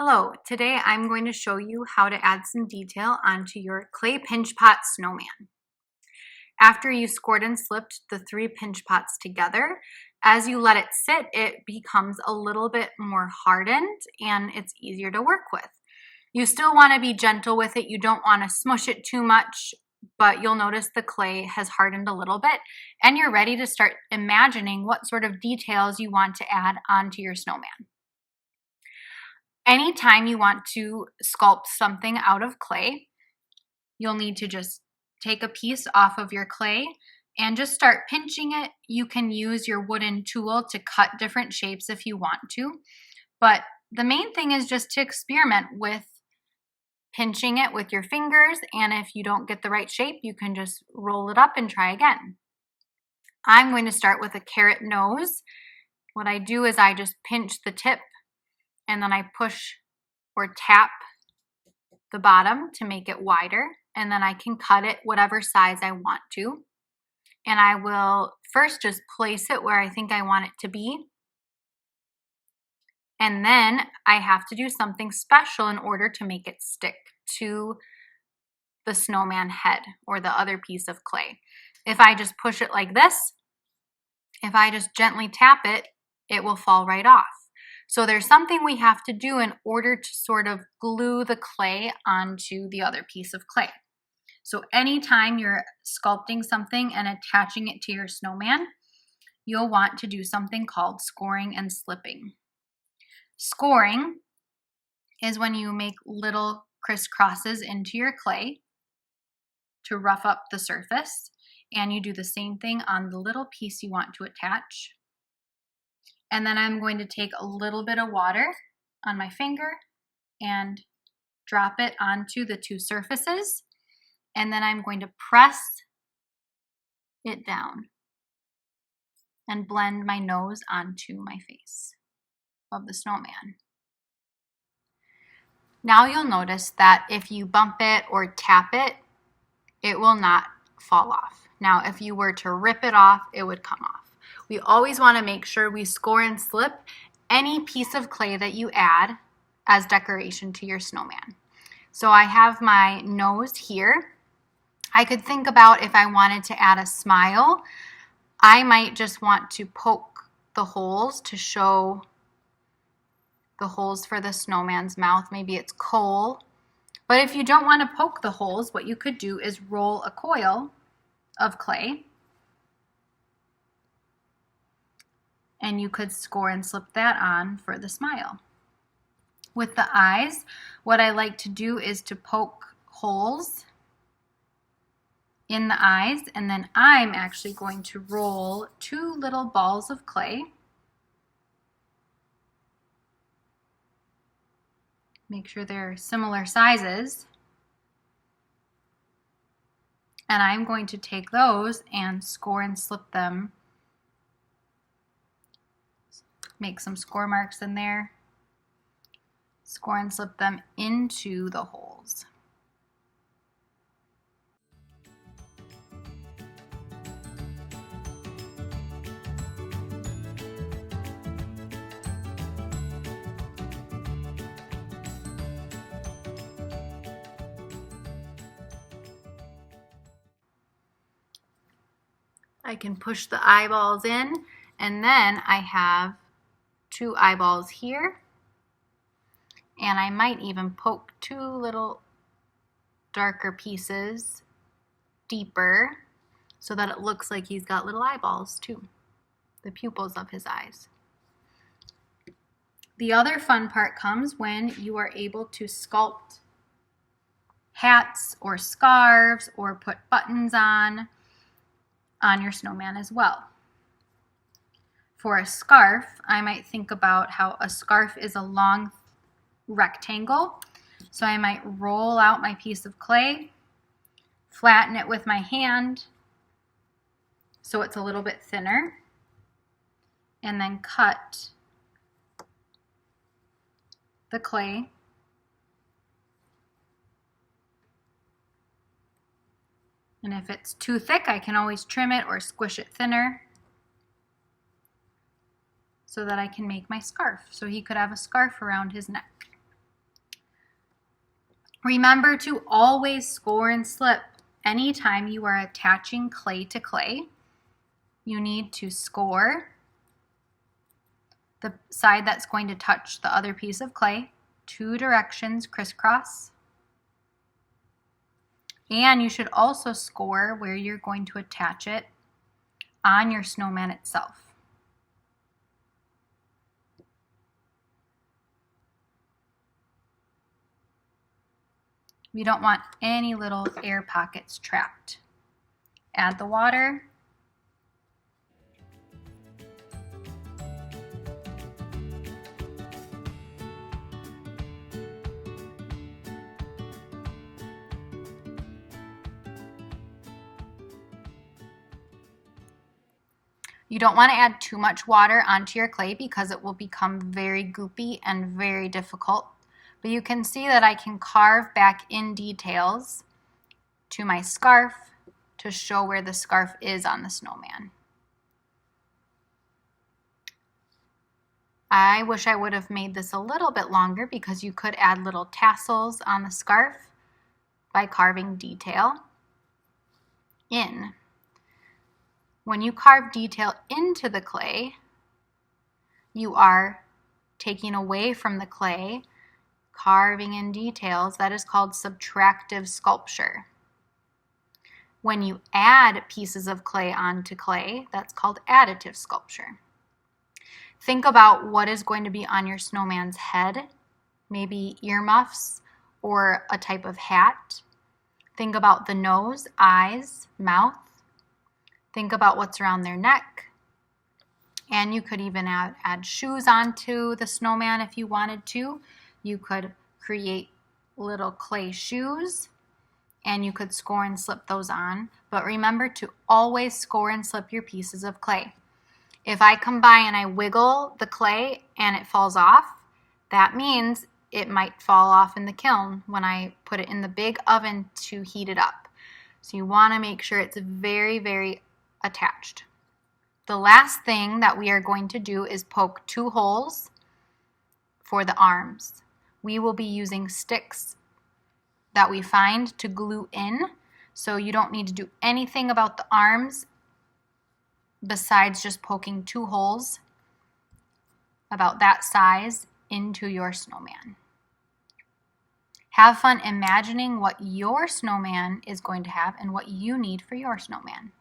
Hello, today I'm going to show you how to add some detail onto your clay pinch pot snowman. After you scored and slipped the 3 pinch pots together, as you let it sit, it becomes a little bit more hardened and it's easier to work with. You still want to be gentle with it. You don't want to smush it too much, but you'll notice the clay has hardened a little bit and you're ready to start imagining what sort of details you want to add onto your snowman. Anytime you want to sculpt something out of clay, you'll need to just take a piece off of your clay and just start pinching it. You can use your wooden tool to cut different shapes if you want to, but the main thing is just to experiment with pinching it with your fingers, and if you don't get the right shape, you can just roll it up and try again. I'm going to start with a carrot nose. What I do is I just pinch the tip and then I push or tap the bottom to make it wider, and then I can cut it whatever size I want to. And I will first just place it where I think I want it to be. And then I have to do something special in order to make it stick to the snowman head or the other piece of clay. If I just push it like this, if I just gently tap it, it will fall right off. So there's something we have to do in order to sort of glue the clay onto the other piece of clay. So anytime you're sculpting something and attaching it to your snowman, you'll want to do something called scoring and slipping. Scoring is when you make little crisscrosses into your clay to rough up the surface, and you do the same thing on the little piece you want to attach. And then I'm going to take a little bit of water on my finger and drop it onto the 2 surfaces. And then I'm going to press it down and blend my nose onto my face of the snowman. Now you'll notice that if you bump it or tap it, it will not fall off. Now if you were to rip it off, it would come off. We always want to make sure we score and slip any piece of clay that you add as decoration to your snowman. So I have my nose here. I could think about if I wanted to add a smile, I might just want to poke the holes to show the holes for the snowman's mouth. Maybe it's coal. But if you don't want to poke the holes, what you could do is roll a coil of clay, and you could score and slip that on for the smile. With the eyes, what I like to do is to poke holes in the eyes, and then I'm actually going to roll 2 little balls of clay. Make sure they're similar sizes. And I'm going to take those and score and slip them. Make some score marks in there. Score and slip them into the holes. I can push the eyeballs in, and then I have 2 eyeballs here, and I might even poke 2 little darker pieces deeper so that it looks like he's got little eyeballs too, the pupils of his eyes. The other fun part comes when you are able to sculpt hats or scarves or put buttons on your snowman as well. For a scarf, I might think about how a scarf is a long rectangle. So I might roll out my piece of clay, flatten it with my hand so it's a little bit thinner, and then cut the clay and if it's too thick, I can always trim it or squish it thinner so that I can make my scarf. So he could have a scarf around his neck. Remember to always score and slip. Anytime you are attaching clay to clay, you need to score the side that's going to touch the other piece of clay, 2 directions crisscross. And you should also score where you're going to attach it on your snowman itself. We don't want any little air pockets trapped. Add the water. You don't want to add too much water onto your clay because it will become very goopy and very difficult. But you can see that I can carve back in details to my scarf to show where the scarf is on the snowman. I wish I would have made this a little bit longer because you could add little tassels on the scarf by carving detail in. When you carve detail into the clay, you are taking away from the clay, carving in details. That is called subtractive sculpture. When you add pieces of clay onto clay, that's called additive sculpture. Think about what is going to be on your snowman's head, maybe earmuffs or a type of hat. Think about the nose, eyes, mouth. Think about what's around their neck. And you could even add shoes onto the snowman if you wanted to. You could create little clay shoes and you could score and slip those on. But remember to always score and slip your pieces of clay. If I come by and I wiggle the clay and it falls off, that means it might fall off in the kiln when I put it in the big oven to heat it up. So you want to make sure it's very, very attached. The last thing that we are going to do is poke 2 holes for the arms. We will be using sticks that we find to glue in, so you don't need to do anything about the arms besides just poking 2 holes about that size into your snowman. Have fun imagining what your snowman is going to have and what you need for your snowman.